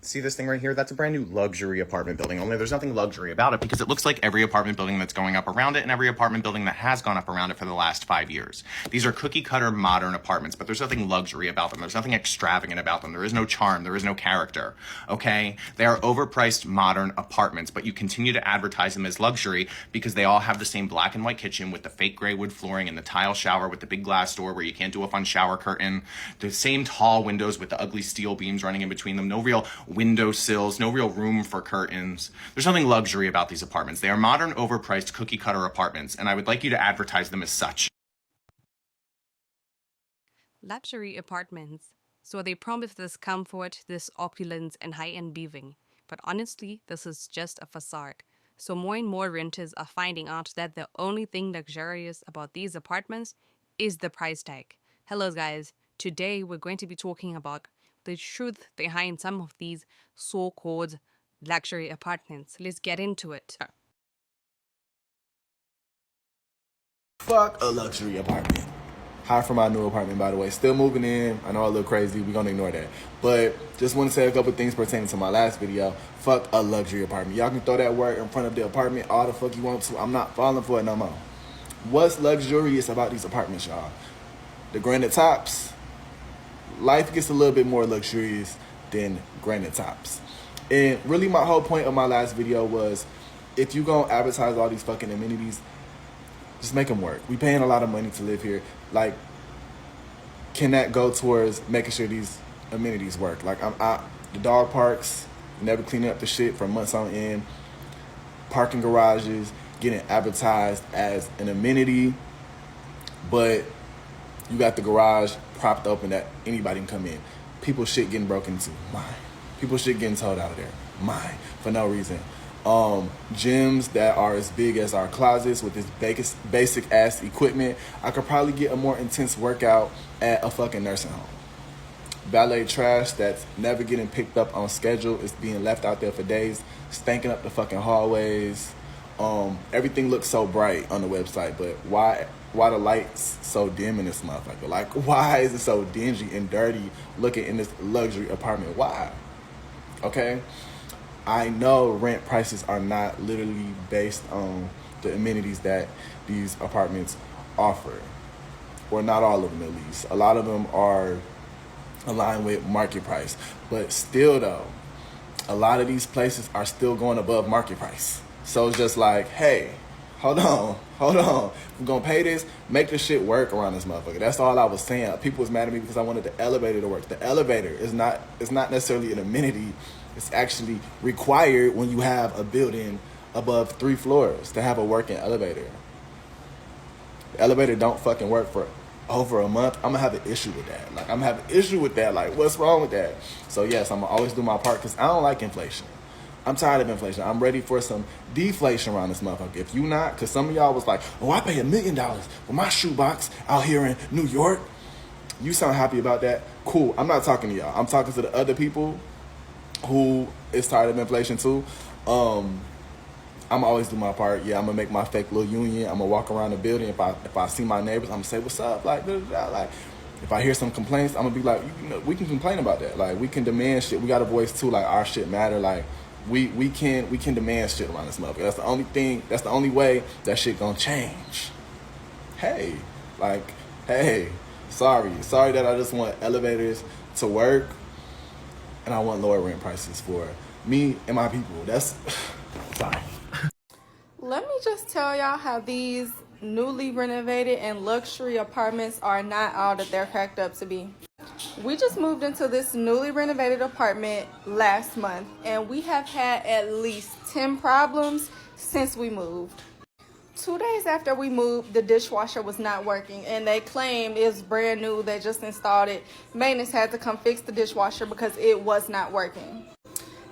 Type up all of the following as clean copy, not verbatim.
See this thing right here? That's a brand new luxury apartment building, only there's nothing luxury about it because it looks like every apartment building that's going up around it and every apartment building that has gone up around it for the last 5 years. These are cookie cutter modern apartments, but there's nothing luxury about them. There's nothing extravagant about them. There is no charm. There is no character. Okay? They are overpriced modern apartments, but you continue to advertise them as luxury because they all have the same black and white kitchen with the fake gray wood flooring and the tile shower with the big glass door where you can't do a fun shower curtain. The same tall windows with the ugly steel beams running in between them. No real window sills, no real room for curtains. There's nothing luxury about these apartments. They are modern, overpriced, cookie cutter apartments, and I would like you to advertise them as such. Luxury apartments. So they promise this comfort, this opulence, and high-end living. But honestly, this is just a facade. So more and more renters are finding out that the only thing luxurious about these apartments is the price tag. Hello guys, today we're going to be talking about the truth behind some of these so-called luxury apartments. Let's get into it. Fuck a luxury apartment. Hi from my new apartment, by the way. Still moving in. I know I look crazy. We're going to ignore that. But just want to say a couple things pertaining to my last video. Fuck a luxury apartment. Y'all can throw that word in front of the apartment all the fuck you want to. I'm not falling for it no more. What's luxurious about these apartments, y'all? The granite tops. Life gets a little bit more luxurious than granite tops. And really my whole point of my last video was, if you gonna advertise all these fucking amenities, just make them work. We paying a lot of money to live here. Like, can that go towards making sure these amenities work? Like, the dog parks, never cleaning up the shit for months on end. Parking garages, getting advertised as an amenity, but you got the garage propped open that anybody can come in. People shit getting broken into, mine. People shit getting towed out of there, mine, for no reason. Gyms that are as big as our closets with this basic ass equipment. I could probably get a more intense workout at a fucking nursing home. Valet trash that's never getting picked up on schedule is being left out there for days, stanking up the fucking hallways. Everything looks so bright on the website, but why the lights so dim in this motherfucker? Like, why is it so dingy and dirty looking in this luxury apartment? Why? Okay? I know rent prices are not literally based on the amenities that these apartments offer. Or not all of them, at least. A lot of them are aligned with market price. But still, though, a lot of these places are still going above market price. So it's just like, hey, hold on. If we're gonna pay this, make the shit work around this motherfucker. That's all I was saying. People was mad at me because I wanted the elevator to work. The elevator is not necessarily an amenity. It's actually required when you have a building above 3 floors to have a working elevator. The elevator don't fucking work for over a month. I'm gonna have an issue with that. Like, I'm gonna have an issue with that. Like, what's wrong with that? So yes, I'm gonna always do my part because I don't like inflation. I'm tired of inflation. I'm ready for some deflation around this motherfucker. If you not, because some of y'all was like, oh, I pay $1 million for my shoebox out here in New York. You sound happy about that? Cool. I'm not talking to y'all. I'm talking to the other people who is tired of inflation too. I'm always do my part. Yeah, I'm gonna make my fake little union. I'm gonna walk around the building. If I see my neighbors, I'm gonna say what's up. Like, like, if I hear some complaints, I'm gonna be like, you know, we can complain about that. Like, we can demand shit. We got a voice too. Like, our shit matter. Like, we can demand shit around this motherfucker. That's the only thing. That's the only way that shit gonna change. Hey, sorry that I just want elevators to work. And I want lower rent prices for me and my people. That's sorry. Let me just tell y'all how these newly renovated and luxury apartments are not all that they're cracked up to be. We just moved into this newly renovated apartment last month, and we have had at least 10 problems since we moved. 2 days after we moved, the dishwasher was not working, and they claimed it's brand new. They just installed it. Maintenance had to come fix the dishwasher because it was not working.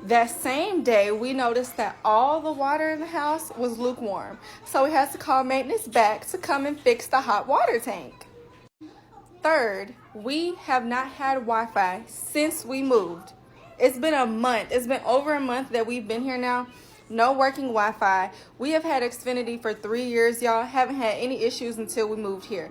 That same day, we noticed that all the water in the house was lukewarm, so we had to call maintenance back to come and fix the hot water tank. Third, we have not had Wi-Fi since we moved. It's been a month. It's been over a month that we've been here now. No working Wi-Fi. We have had Xfinity for 3 years, y'all. Haven't had any issues until we moved here.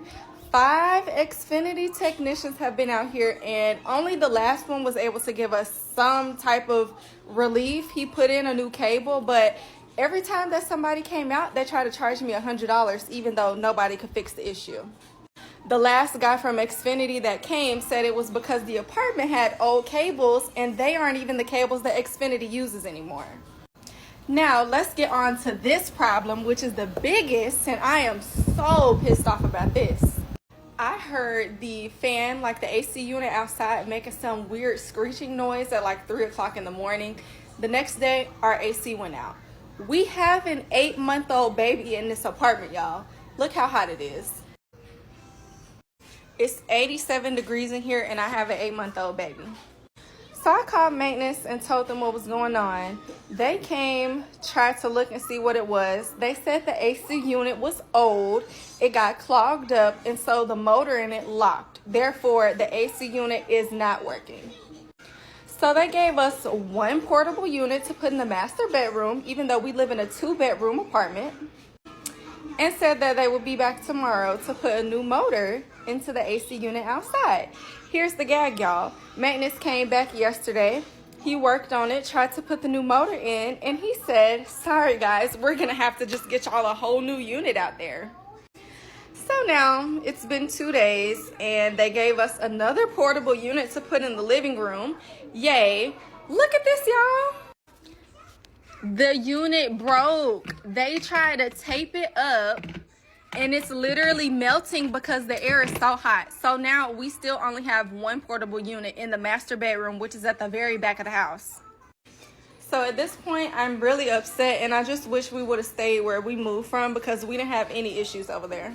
5 Xfinity technicians have been out here, and only the last one was able to give us some type of relief. He put in a new cable, but every time that somebody came out, they tried to charge me $100, even though nobody could fix the issue. The last guy from Xfinity that came said it was because the apartment had old cables, and they aren't even the cables that Xfinity uses anymore. Now, let's get on to this problem, which is the biggest, and I am so pissed off about this. I heard the fan, like the AC unit outside, making some weird screeching noise at like 3 o'clock in the morning. The next day, our AC went out. We have an 8-month-old baby in this apartment, y'all. Look how hot it is. It's 87 degrees in here, and I have an 8-month-old baby. So I called maintenance and told them what was going on. They came, tried to look and see what it was. They said the AC unit was old. It got clogged up, and so the motor in it locked. Therefore, the AC unit is not working. So they gave us one portable unit to put in the master bedroom, even though we live in a 2-bedroom apartment, and said that they would be back tomorrow to put a new motor into the AC unit outside. Here's the gag, y'all. Maintenance came back yesterday. He worked on it, tried to put the new motor in, and he said, sorry guys, we're gonna have to just get y'all a whole new unit out there. So now it's been 2 days, and they gave us another portable unit to put in the living room. Yay. Look at this, y'all. The unit broke. They tried to tape it up, and it's literally melting because the air is so hot. So now we still only have one portable unit in the master bedroom, which is at the very back of the house. So at this point, I'm really upset, and I just wish we would have stayed where we moved from because we didn't have any issues over there.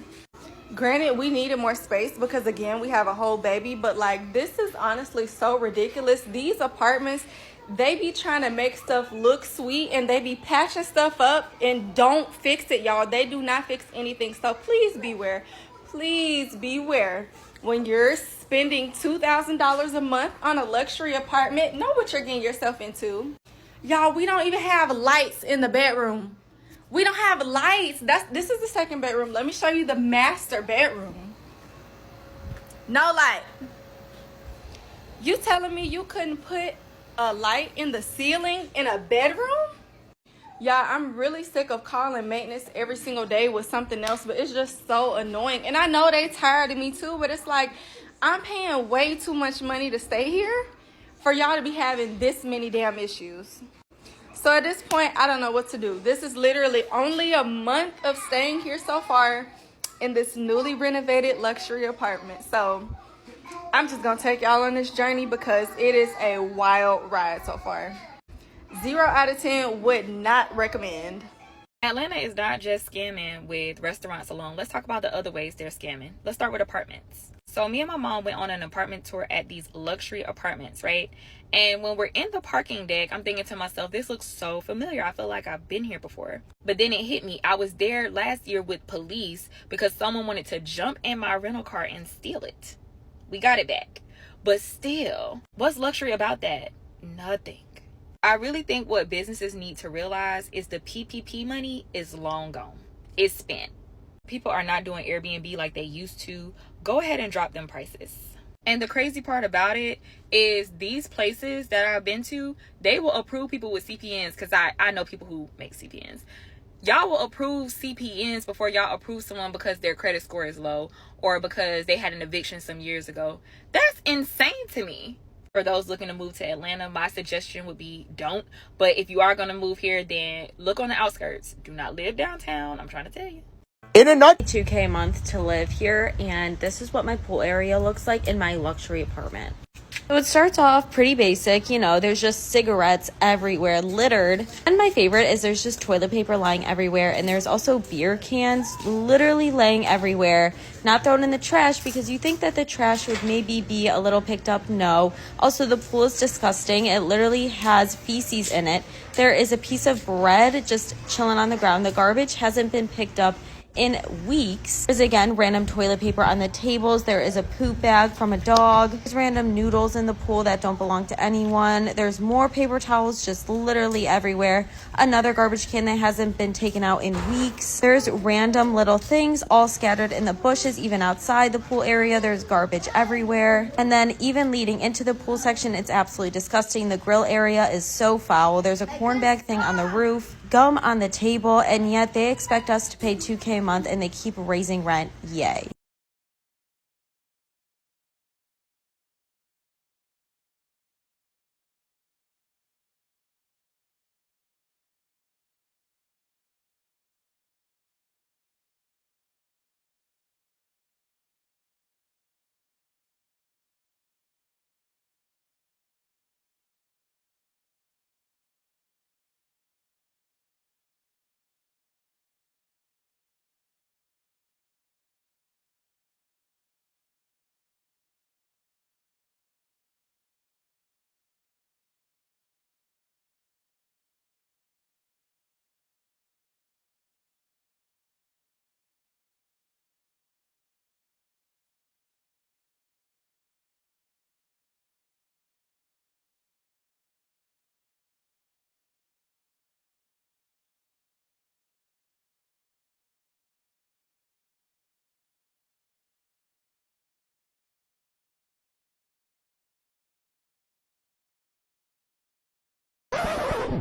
Granted, we needed more space because, again, we have a whole baby, but like, this is honestly so ridiculous. These apartments, they be trying to make stuff look sweet, and they be patching stuff up and don't fix it, y'all. They do not fix anything. So please beware. Please beware. When you're spending $2,000 a month on a luxury apartment, know what you're getting yourself into. Y'all, we don't even have lights in the bedroom. We don't have lights. This is the second bedroom. Let me show you the master bedroom. No light. You telling me you couldn't put a light in the ceiling in a bedroom? Y'all, I'm really sick of calling maintenance every single day with something else, but it's just so annoying. And I know they tired of me too, but it's like, I'm paying way too much money to stay here for y'all to be having this many damn issues. So at this point, I don't know what to do. This is literally only a month of staying here so far in this newly renovated luxury apartment. So I'm just gonna take y'all on this journey because it is a wild ride so far. 0 out of 10 would not recommend. Atlanta is not just scamming with restaurants alone. Let's talk about the other ways they're scamming. Let's start with apartments. So me and my mom went on an apartment tour at these luxury apartments, right? And when we're in the parking deck, I'm thinking to myself, this looks so familiar. I feel like I've been here before. But then it hit me. I was there last year with police because someone wanted to jump in my rental car and steal it. We got it back. But still, what's luxury about that? Nothing. I really think what businesses need to realize is the PPP money is long gone. It's spent. People are not doing Airbnb like they used to. Go ahead and drop them prices. And the crazy part about it is these places that I've been to, they will approve people with CPNs because I know people who make CPNs. Y'all will approve CPNs before y'all approve someone because their credit score is low or because they had an eviction some years ago. That's insane to me. For those looking to move to Atlanta, my suggestion would be don't. But if you are going to move here, then look on the outskirts. Do not live downtown. I'm trying to tell you. In a nut, $2K a month to live here, and this is what my pool area looks like in my luxury apartment. So it starts off pretty basic, you know, there's just cigarettes everywhere, littered. And my favorite is there's just toilet paper lying everywhere, and there's also beer cans literally laying everywhere, not thrown in the trash because you think that the trash would maybe be a little picked up. No. Also, the pool is disgusting. It literally has feces in it. There is a piece of bread just chilling on the ground. The garbage hasn't been picked up in weeks. There's again random toilet paper on the tables. There is a poop bag from a dog. There's random noodles in the pool that don't belong to anyone. There's more paper towels just literally everywhere. Another garbage can that hasn't been taken out in weeks. There's random little things all scattered in the bushes, even outside the pool area. There's garbage everywhere. And then even leading into the pool section, it's absolutely disgusting. The grill area is so foul. There's a corn bag thing on the roof, gum on the table, and yet they expect us to pay $2K a month and they keep raising rent. Yay.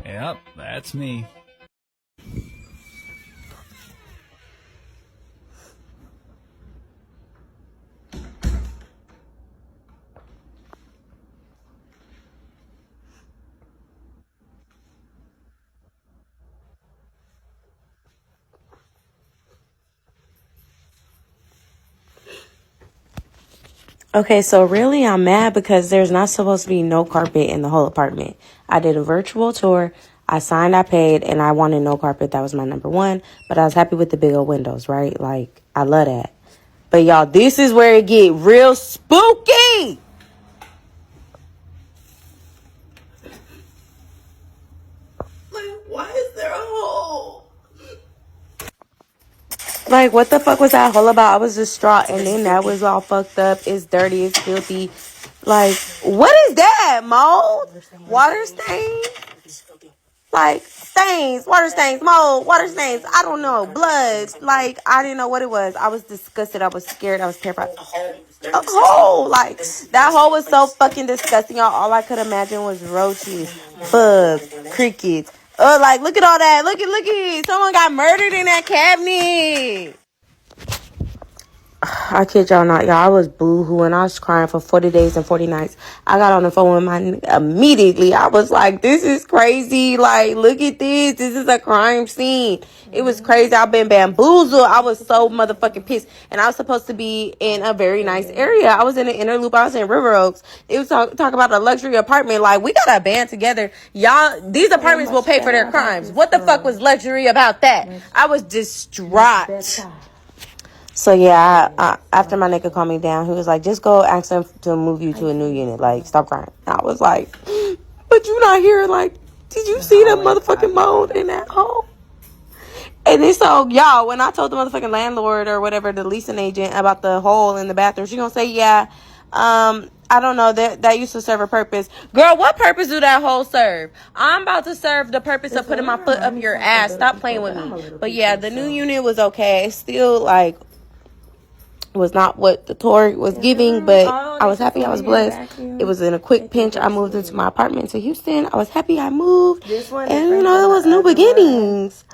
Yep, that's me. Okay, so really I'm mad because there's not supposed to be no carpet in the whole apartment. I did a virtual tour, I signed, I paid, and I wanted no carpet. That was my number one, but I was happy with the big old windows, right? Like, I love that. But y'all, this is where it get real spooky. Like, why is there a hole? Like, what the fuck was that hole about? I was distraught, and then that was all fucked up. It's dirty, it's filthy. Like, what is that? Mold? Water stains? Like, stains, water stains, mold, water stains. I don't know. Blood. Like, I didn't know what it was. I was disgusted. I was scared. I was terrified. A hole. Like, that hole was so fucking disgusting, y'all. All I could imagine was roaches, bugs, crickets. Like, look at all that. Look at. Someone got murdered in that cabinet. I kid y'all not, y'all. I was boo-hooing. I was crying for 40 days and 40 nights. I got on the phone with my nigga immediately. I was like, this is crazy. Like, look at this. This is a crime scene. It was crazy. I've been bamboozled. I was so motherfucking pissed. And I was supposed to be in a very nice area. I was in the inner loop. I was in River Oaks. It was talk about a luxury apartment. Like, we got a band together. Y'all, these apartments will pay for their crimes. What the fuck was luxury about that? I was distraught. So yeah, after my nigga calmed me down, he was like, just go ask them to move you to a new unit. Like, stop crying. I was like, but you not here. Like, did you see that motherfucking mold in that hole? And then so, y'all, when I told the motherfucking landlord or whatever, the leasing agent about the hole in the bathroom, she gonna say, yeah, I don't know, that used to serve a purpose. Girl, what purpose do that hole serve? I'm about to serve the purpose of putting my foot up your ass. Stop playing with me. But yeah, the new unit was okay. It's still, like, was not what the tour was giving, but I was happy. I was blessed. It was in a quick pinch. I moved into my apartment to Houston. I was happy I moved. And, you know, it was new beginnings.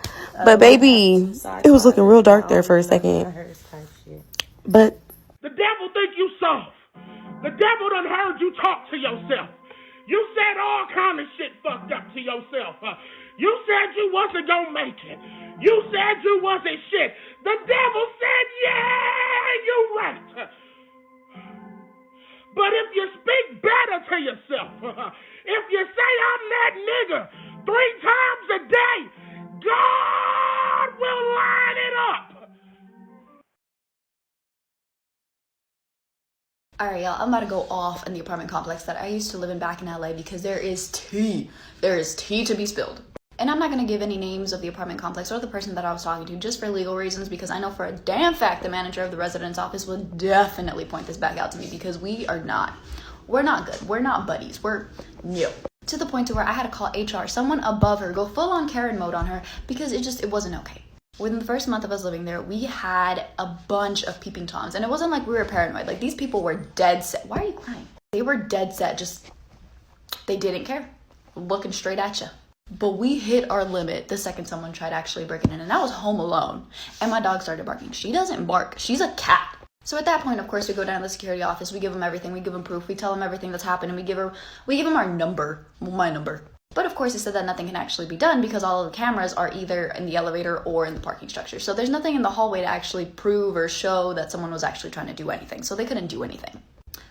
But, baby, it was looking real dark there for a second. But the devil think you soft. The devil done heard you talk to yourself. You said all kind of shit fucked up to yourself. You said you wasn't gonna make it. You said you wasn't shit. The devil said, yeah, you right. But if you speak better to yourself, if you say I'm that nigga 3 times a day, God will line it up. Alright, y'all, I'm about to go off in the apartment complex that I used to live in back in LA because there is tea. There is tea to be spilled. And I'm not going to give any names of the apartment complex or the person that I was talking to, just for legal reasons, because I know for a damn fact the manager of the residence office will definitely point this back out to me, because we're not good. We're not buddies. We're no. To the point to where I had to call HR, someone above her, go full on Karen mode on her, because it wasn't okay. Within the first month of us living there, we had a bunch of peeping Toms, and it wasn't like we were paranoid. Like, these people were dead set. Why are you crying? They were dead set. Just, they didn't care. Looking straight at you. But we hit our limit the second someone tried actually breaking in, and I was home alone, and my dog started barking. She doesn't bark. She's a cat. So at that point, of course, we go down to the security office. We give them everything. We give them proof. We tell them everything that's happened, and we give them our number, my number. But of course, it said that nothing can actually be done because all of the cameras are either in the elevator or in the parking structure. So there's nothing in the hallway to actually prove or show that someone was actually trying to do anything. So they couldn't do anything.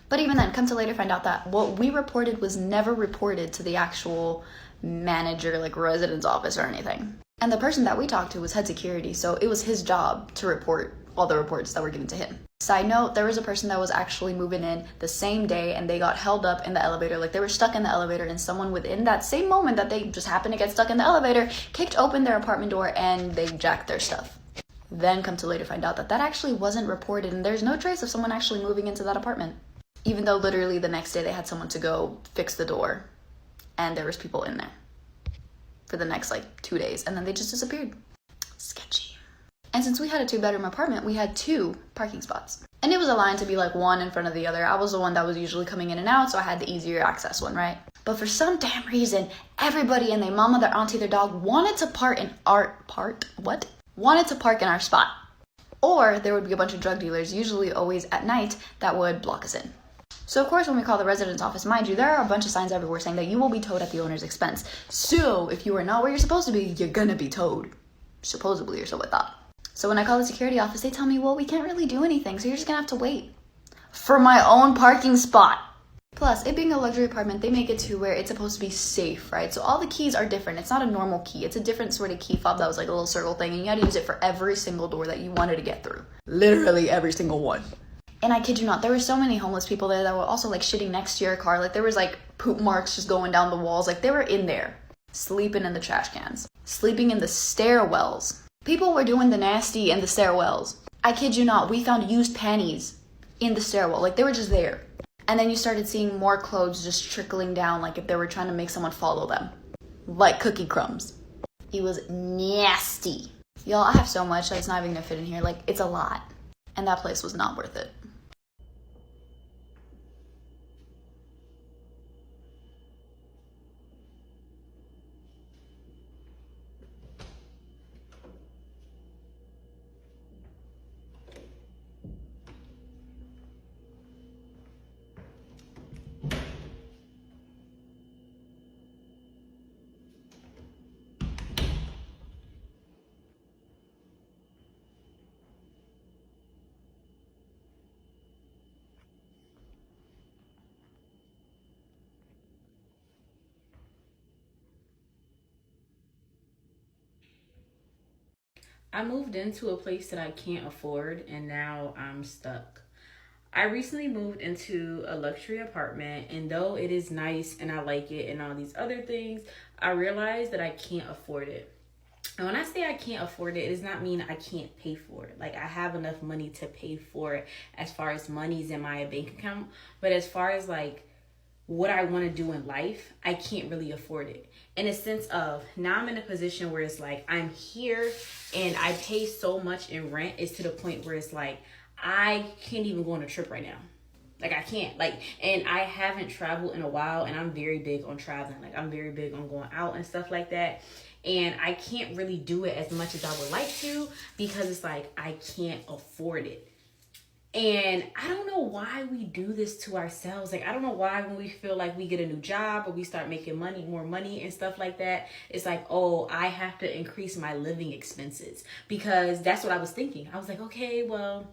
But even then, come to later find out that what we reported was never reported to the actual manager, like residence office or anything. And the person that we talked to was head security, so it was his job to report all the reports that were given to him. Side note, there was a person that was actually moving in the same day, and they got held up in the elevator. Like, they were stuck in the elevator, and someone within that same moment that they just happened to get stuck in the elevator kicked open their apartment door and they jacked their stuff. Then come to later find out that that actually wasn't reported, and there's no trace of someone actually moving into that apartment. Even though literally the next day they had someone to go fix the door, and there was people in there for the next 2 days, and then they just disappeared. Sketchy. And since we had a 2-bedroom apartment, we had 2 parking spots. And it was aligned to be one in front of the other. I was the one that was usually coming in and out, so I had the easier access one, right? But for some damn reason, everybody and their mama, their auntie, their dog wanted to park in our spot. Or there would be a bunch of drug dealers, usually always at night, that would block us in. So of course, when we call the residence office, mind you, there are a bunch of signs everywhere saying that you will be towed at the owner's expense. So if you are not where you're supposed to be, you're gonna be towed. Supposedly, or so I thought. So when I call the security office, they tell me, well, we can't really do anything, so you're just gonna have to wait for my own parking spot. Plus, it being a luxury apartment, they make it to where it's supposed to be safe, right? So all the keys are different. It's not a normal key. It's a different sort of key fob that was like a little circle thing, and you had to use it for every single door that you wanted to get through. Literally every single one. And I kid you not, there were so many homeless people there that were also shitting next to your car. There was poop marks just going down the walls. They were in there, sleeping in the trash cans, sleeping in the stairwells. People were doing the nasty in the stairwells. I kid you not, we found used panties in the stairwell. They were just there. And then you started seeing more clothes just trickling down, if they were trying to make someone follow them. Like cookie crumbs. It was nasty. Y'all, I have so much that's not even gonna fit in here. It's a lot. And that place was not worth it. I moved into a place that I can't afford, and now I'm stuck. I recently moved into a luxury apartment, and though it is nice and I like it and all these other things, I realized that I can't afford it. And when I say I can't afford it, it does not mean I can't pay for it. I have enough money to pay for it as far as money's in my bank account, but as far as what I want to do in life, I can't really afford it. In a sense of, now I'm in a position where it's I'm here and I pay so much in rent. It's to the point where it's I can't even go on a trip right now. I can't. And I haven't traveled in a while, and I'm very big on traveling. I'm very big on going out and stuff like that. And I can't really do it as much as I would like to because it's I can't afford it. And I don't know why we do this to ourselves. I don't know why when we feel we get a new job or we start making more money and stuff like that, it's oh, I have to increase my living expenses, because that's what I was thinking. I was okay, well,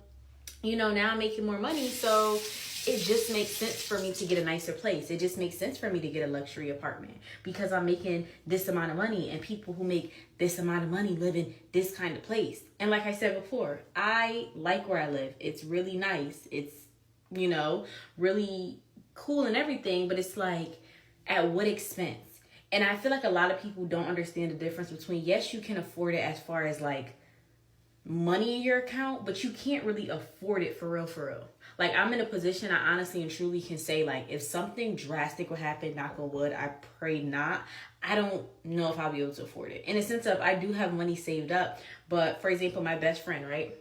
now I'm making more money, so it just makes sense for me to get a nicer place. It just makes sense for me to get a luxury apartment because I'm making this amount of money, and people who make this amount of money live in this kind of place. And like I said before, I like where I live. It's really nice. It's, really cool and everything, but it's at what expense? And I feel like a lot of people don't understand the difference between, yes, you can afford it as far as like money in your account, but you can't really afford it for real, for real. Like, I'm in a position I honestly and truly can say, like, if something drastic would happen, knock on wood, I pray not, I don't know if I'll be able to afford it. In a sense of, I do have money saved up, but for example, my best friend, right?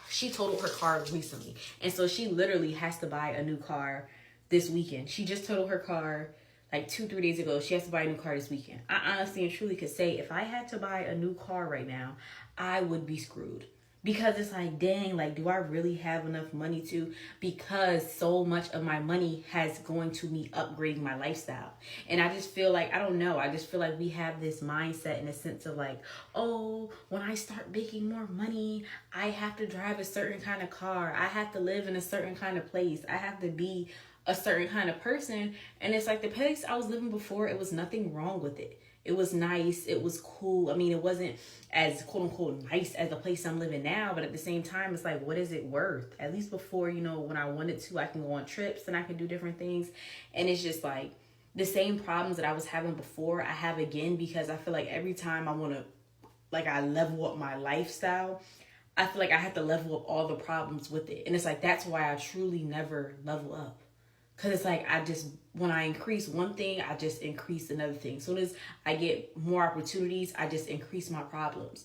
She totaled her car recently. And so she literally has to buy a new car this weekend. She just totaled her car like 2-3 days ago. She has to buy a new car this weekend. I honestly and truly could say, if I had to buy a new car right now, I would be screwed. Because it's like, dang, like, do I really have enough money to? Because so much of my money has going to me upgrading my lifestyle. And I just feel like, I don't know, I just feel like we have this mindset in a sense of like, oh, when I start making more money, I have to drive a certain kind of car. I have to live in a certain kind of place. I have to be a certain kind of person. And it's like, the place I was living before, it was nothing wrong with it. It was nice. It was cool. I mean, it wasn't as quote unquote nice as the place I'm living now. But at the same time, it's like, what is it worth? At least before, you know, when I wanted to, I can go on trips and I can do different things. And it's just like the same problems that I was having before, I have again, because I feel like every time I want to, like, I level up my lifestyle, I feel like I have to level up all the problems with it. And it's like, that's why I truly never level up. Because it's like, when I increase one thing, I just increase another thing. As soon as I get more opportunities, I just increase my problems.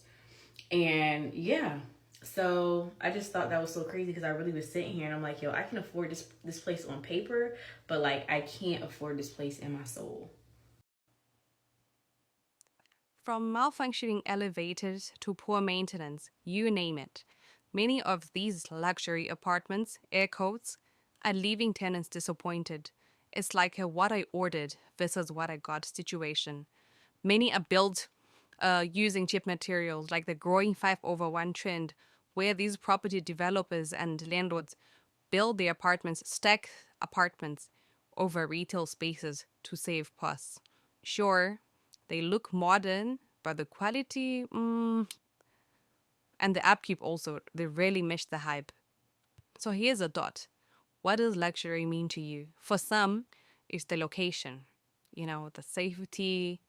And yeah, so I just thought that was so crazy, because I really was sitting here and I'm like, yo, I can afford this place on paper, but like, I can't afford this place in my soul. From malfunctioning elevators to poor maintenance, you name it. Many of these luxury apartments, air quotes, are leaving tenants disappointed. It's like a what I ordered versus what I got situation. Many are built using cheap materials, like the growing 5/1 trend, where these property developers and landlords build their apartments, stack apartments over retail spaces to save costs. Sure, they look modern, but the quality, and the upkeep also, they really miss the hype. So here's a dot. What does luxury mean to you? For some, it's the location, you know, the safety,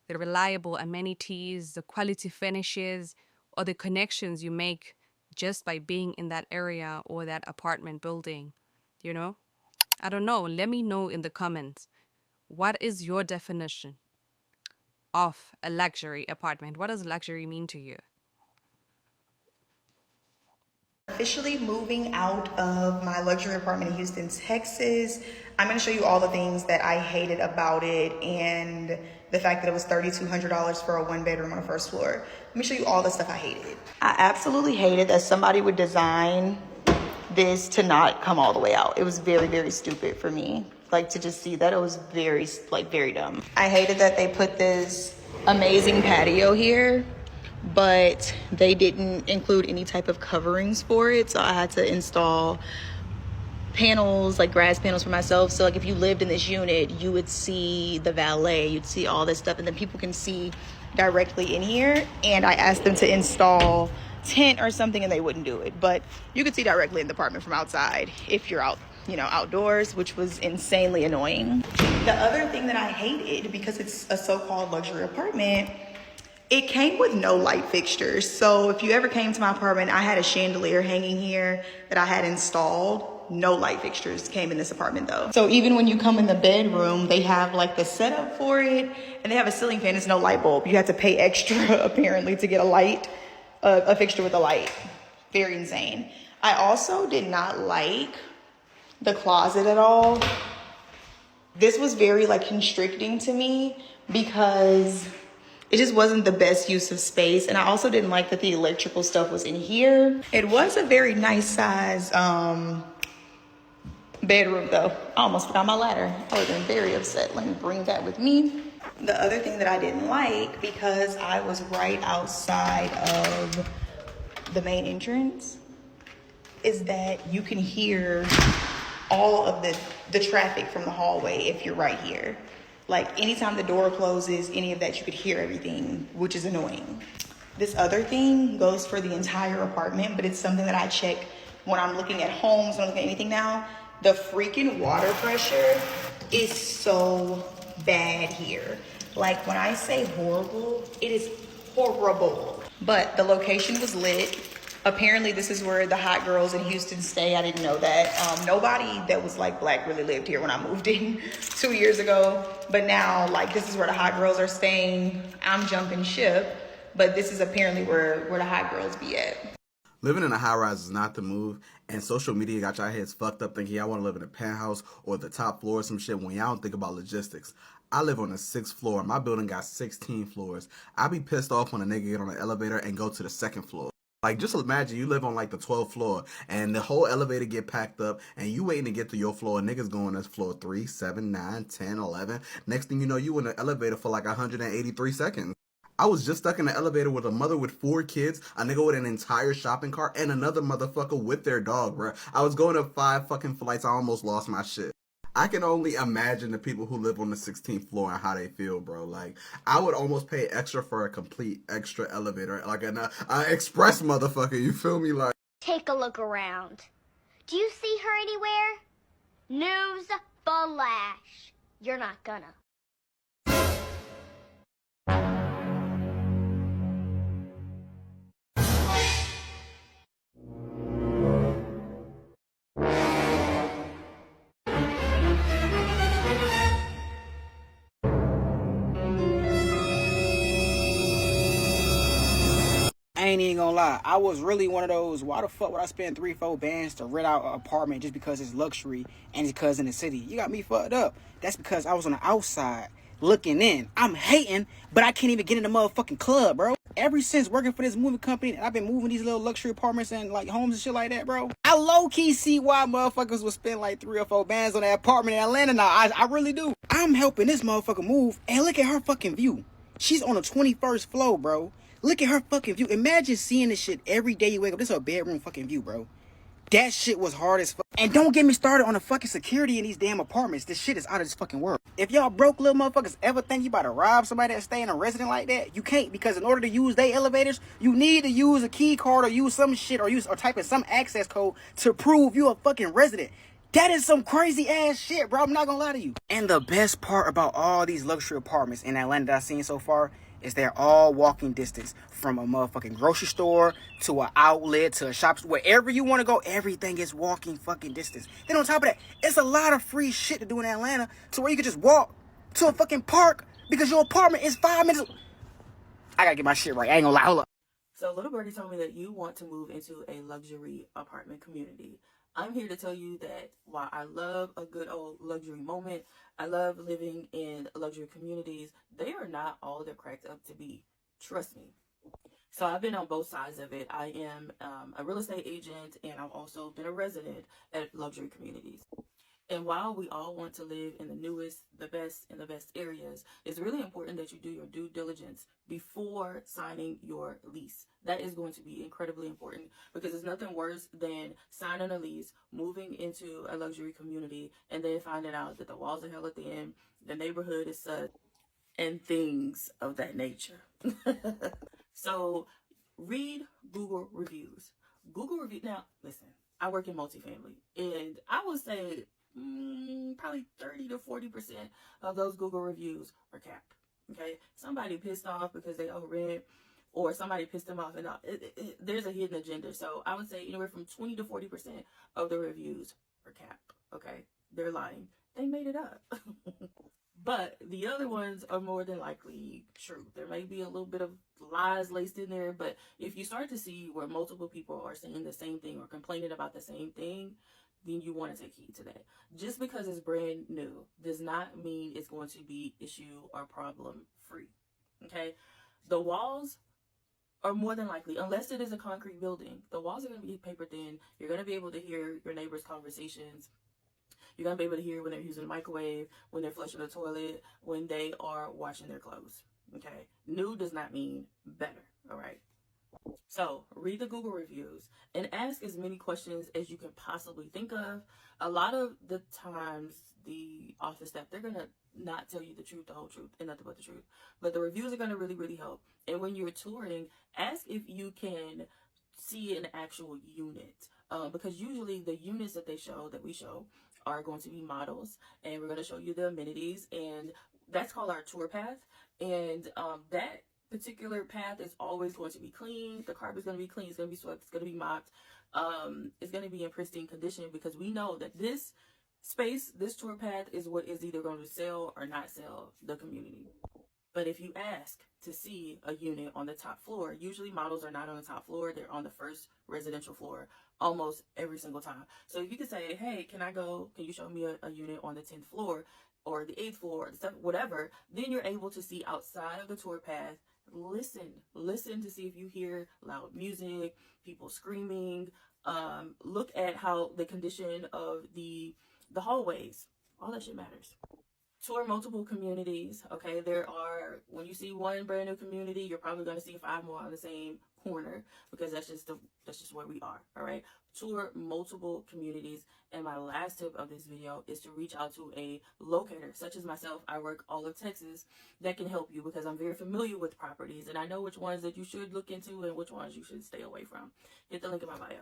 the reliable amenities, the quality finishes, or the connections you make just by being in that area or that apartment building, you know? I don't know. Let me know in the comments. What is your definition of a luxury apartment? What does luxury mean to you? Officially moving out of my luxury apartment in Houston, Texas. I'm going to show you all the things that I hated about it and the fact that it was $3,200 for a 1-bedroom on the first floor. Let me show you all the stuff I hated. I absolutely hated that somebody would design this to not come all the way out. It was very, very stupid for me. Like, to just see that, it was very dumb. I hated that they put this amazing patio here, but they didn't include any type of coverings for it. So I had to install panels, like grass panels for myself. So like, if you lived in this unit, you would see the valet, you'd see all this stuff, and then people can see directly in here. And I asked them to install tent or something and they wouldn't do it, but you could see directly in the apartment from outside if you're out, you know, outdoors, which was insanely annoying. The other thing that I hated, because it's a so-called luxury apartment, it came with no light fixtures. So if you ever came to my apartment, I had a chandelier hanging here that I had installed. No light fixtures came in this apartment though. So even when you come in the bedroom, they have like the setup for it, and they have a ceiling fan. There's no light bulb. You have to pay extra apparently to get a fixture with a light. Very insane. I also did not like the closet at all. This was very like constricting to me because it just wasn't the best use of space. And I also didn't like that the electrical stuff was in here. It was a very nice size bedroom though. I almost forgot my ladder. I would have been very upset. Let me bring that with me. The other thing that I didn't like, because I was right outside of the main entrance, is that you can hear all of the traffic from the hallway if you're right here. Like anytime the door closes, any of that, you could hear everything, which is annoying. This other thing goes for the entire apartment, but it's something that I check when I'm looking at homes, when I'm looking at anything now. The freaking water pressure is so bad here. Like when I say horrible, it is horrible. But the location was lit. Apparently this is where the hot girls in Houston stay. I didn't know that. Nobody that was like black really lived here when I moved in 2 years ago. But now like this is where the hot girls are staying. I'm jumping ship, but this is apparently where the hot girls be at. Living in a high rise is not the move, and social media got y'all heads fucked up thinking y'all want to live in a penthouse or the top floor or some shit when y'all don't think about logistics. I live on the 6th floor. My building got 16 floors. I be pissed off when a nigga get on the elevator and go to the 2nd floor. Like, just imagine you live on like the 12th floor and the whole elevator get packed up and you waiting to get to your floor. Niggas going to floor 3, 7, 9, 10, 11. Next thing you know, you in the elevator for like 183 seconds. I was just stuck in the elevator with a mother with 4 kids, a nigga with an entire shopping cart, and another motherfucker with their dog, bro. I was going up 5 fucking flights. I almost lost my shit. I can only imagine the people who live on the 16th floor and how they feel, bro. Like, I would almost pay extra for a complete extra elevator, like an express motherfucker, you feel me? Like, take a look around. Do you see her anywhere? News flash. You're not gonna. I ain't even gonna lie, I was really one of those, why the fuck would I spend 3-4 bands to rent out an apartment just because it's luxury and it's because in the city? You got me fucked up. That's because I was on the outside looking in. I'm hating, but I can't even get in the motherfucking club, bro. Ever since working for this moving company, and I've been moving these little luxury apartments and like homes and shit like that, bro. I low-key see why motherfuckers would spend like 3 or 4 bands on that apartment in Atlanta now. I really do. I'm helping this motherfucker move, and look at her fucking view. She's on the 21st floor, bro. Look at her fucking view. Imagine seeing this shit every day you wake up. This is her bedroom fucking view, bro. That shit was hard as fuck. And don't get me started on the fucking security in these damn apartments. This shit is out of this fucking world. If y'all broke little motherfuckers ever think you about to rob somebody that stay in a resident like that, you can't, because in order to use their elevators, you need to use a key card or use some shit or type in some access code to prove you a fucking resident. That is some crazy ass shit, bro. I'm not gonna lie to you. And the best part about all these luxury apartments in Atlanta that I've seen so far is they're all walking distance from a motherfucking grocery store to an outlet to a shop. Wherever you want to go, everything is walking fucking distance. Then on top of that, it's a lot of free shit to do in Atlanta to where you can just walk to a fucking park because your apartment is 5 minutes. I gotta get my shit right. I ain't gonna lie. Hold up. So Little Birdie told me that you want to move into a luxury apartment community. I'm here to tell you that while I love a good old luxury moment, I love living in luxury communities, they are not all they're cracked up to be. Trust me. So I've been on both sides of it. I am a real estate agent, and I've also been a resident at luxury communities. And while we all want to live in the newest, the best areas, it's really important that you do your due diligence before signing your lease. That is going to be incredibly important because there's nothing worse than signing a lease, moving into a luxury community, and then finding out that the walls are hella thin, the neighborhood is such, and things of that nature. So read Google reviews. Now, listen, I work in multifamily, and I would say probably 30 to 40% of those Google reviews are capped. Okay, somebody pissed off because they owe rent, or somebody pissed them off, and there's a hidden agenda. So I would say anywhere from 20 to 40% of the reviews are capped. Okay, they're lying. They made it up. But the other ones are more than likely true. There may be a little bit of lies laced in there, but if you start to see where multiple people are saying the same thing or complaining about the same thing, then you want to take heed to that. Just because it's brand new does not mean it's going to be issue or problem free. Okay? The walls are more than likely, unless it is a concrete building, the walls are going to be paper thin. You're going to be able to hear your neighbors' conversations. You're going to be able to hear when they're using the microwave, when they're flushing the toilet, when they are washing their clothes. Okay? New does not mean better. All right? So read the Google reviews and ask as many questions as you can possibly think of. A lot of the times, the office staff, they're going to not tell you the truth, the whole truth, and nothing but the truth. But the reviews are going to really, really help. And when you're touring, ask if you can see an actual unit. Because usually the units that we show are going to be models, and we're going to show you the amenities, and That's called our tour path. And that particular path is always going to be clean. The carpet's going to be clean. It's going to be swept. It's going to be mopped. It's going to be in pristine condition, because we know that this space, this tour path, is what is either going to sell or not sell the community. But if you ask to see a unit on the top floor, usually models are not on the top floor. They're on the first residential floor almost every single time. So if you could say, hey, can you show me a unit on the 10th floor or the 8th floor, whatever, then you're able to see outside of the tour path. Listen to see if you hear loud music, people screaming. Look at how the condition of the hallways, all that shit matters. Tour multiple communities. Okay, when you see one brand new community, you're probably going to see 5 more on the same corner, because that's just where we are. All right, tour multiple communities. And my last tip of this video is to reach out to a locator such as myself. I work all of Texas, that can help you, because I'm very familiar with properties and I know which ones that you should look into and which ones you should stay away from. Hit the link in my bio.